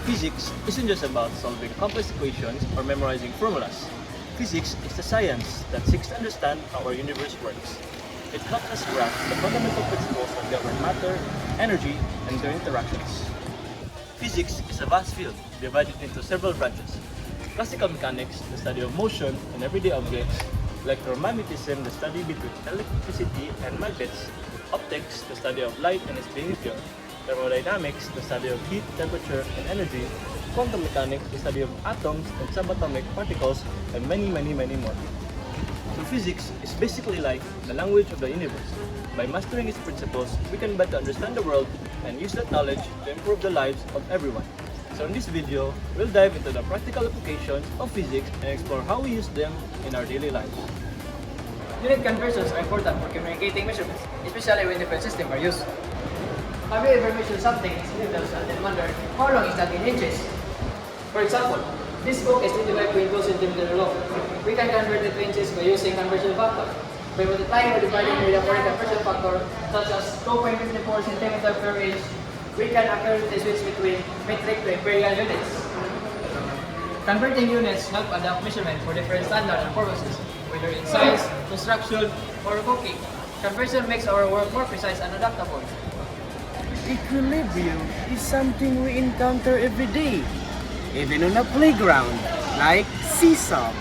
Physics isn't just about solving complex equations or memorizing formulas. Physics is the science that seeks to understand how our universe works. It helps us grasp the fundamental principles that govern matter, energy, and their interactions. Physics is a vast field divided into several branches. Classical mechanics, the study of motion in everyday objects; electromagnetism, the study between electricity and magnets; optics, the study of light and its behavior; thermodynamics, the study of heat, temperature, and energy; quantum mechanics, the study of atoms and subatomic particles, and many more. So physics is basically like the language of the universe. By mastering its principles, we can better understand the world and use that knowledge to improve the lives of everyone. So in this video, we'll dive into the practical applications of physics and explore how we use them in our daily lives. Unit conversions are important for communicating measurements, especially when different systems are used. Have you ever measured something in centimeters and then wondered how long is that in inches? For example, this book is 25.2 centimeters long. We can convert it to inches by using conversion factor. By multiplying or dividing with a foreign conversion factor, such as 2.54 centimeters per inch, we can accurately switch between metric to imperial units. Converting units help adapt measurement for different standards and purposes, whether in science, construction, or cooking. Conversion makes our work more precise and adaptable. Equilibrium is something we encounter every day, even on a playground, like seesaw.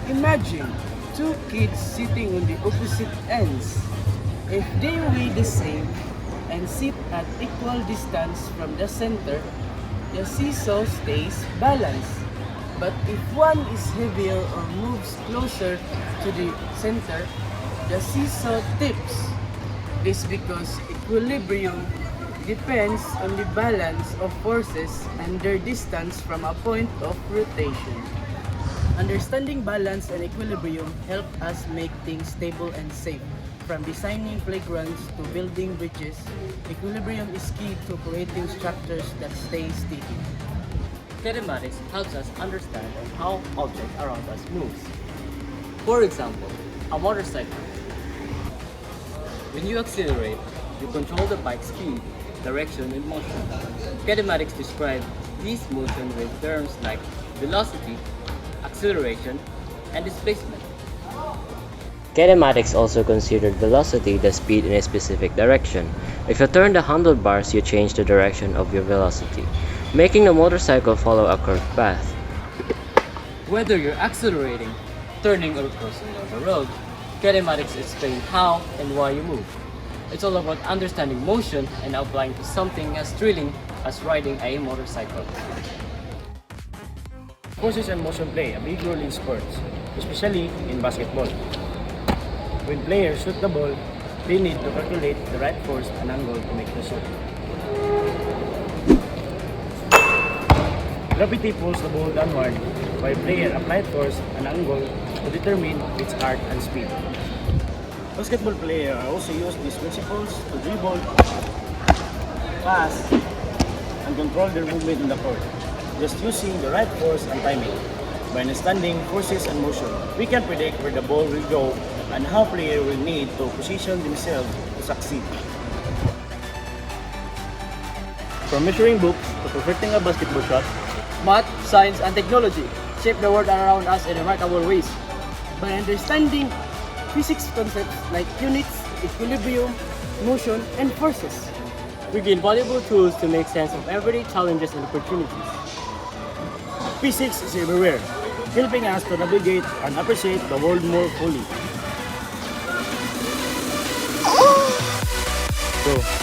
Imagine two kids sitting on the opposite ends. If they weigh the same and sit at equal distance from the center, the seesaw stays balanced. But if one is heavier or moves closer to the center, the seesaw tips. This because equilibrium depends on the balance of forces and their distance from a point of rotation. Understanding balance and equilibrium help us make things stable and safe. From designing playgrounds to building bridges, equilibrium is key to creating structures that stay steady. Kinematics helps us understand how objects around us move. For example, a motorcycle. When you accelerate, you control the bike's speed, direction, and motion. Kinematics describe these motion with terms like velocity, acceleration, and displacement. Kinematics also considered velocity the speed in a specific direction. If you turn the handlebars, you change the direction of your velocity, making the motorcycle follow a curved path. Whether you're accelerating, turning, or crossing down the road, kinematics explain how and why you move. It's all about understanding motion and applying to something as thrilling as riding a motorcycle. Forces and motion play a big role in sports, especially in basketball. When players shoot the ball, they need to calculate the right force and angle to make the shot. Gravity pulls the ball downward, while player applied force and angle to determine its arc and speed. Basketball players also use these principles to dribble, pass, and control their movement in the court, just using the right force and timing. By understanding forces and motion, we can predict where the ball will go and how players will need to position themselves to succeed. From measuring books to perfecting a basketball shot, Math, science, and technology shape the world around us in remarkable ways. By understanding physics concepts like units, equilibrium, motion, and forces, we gain valuable tools to make sense of everyday challenges and opportunities. Physics is everywhere, helping us to navigate and appreciate the world more fully. So,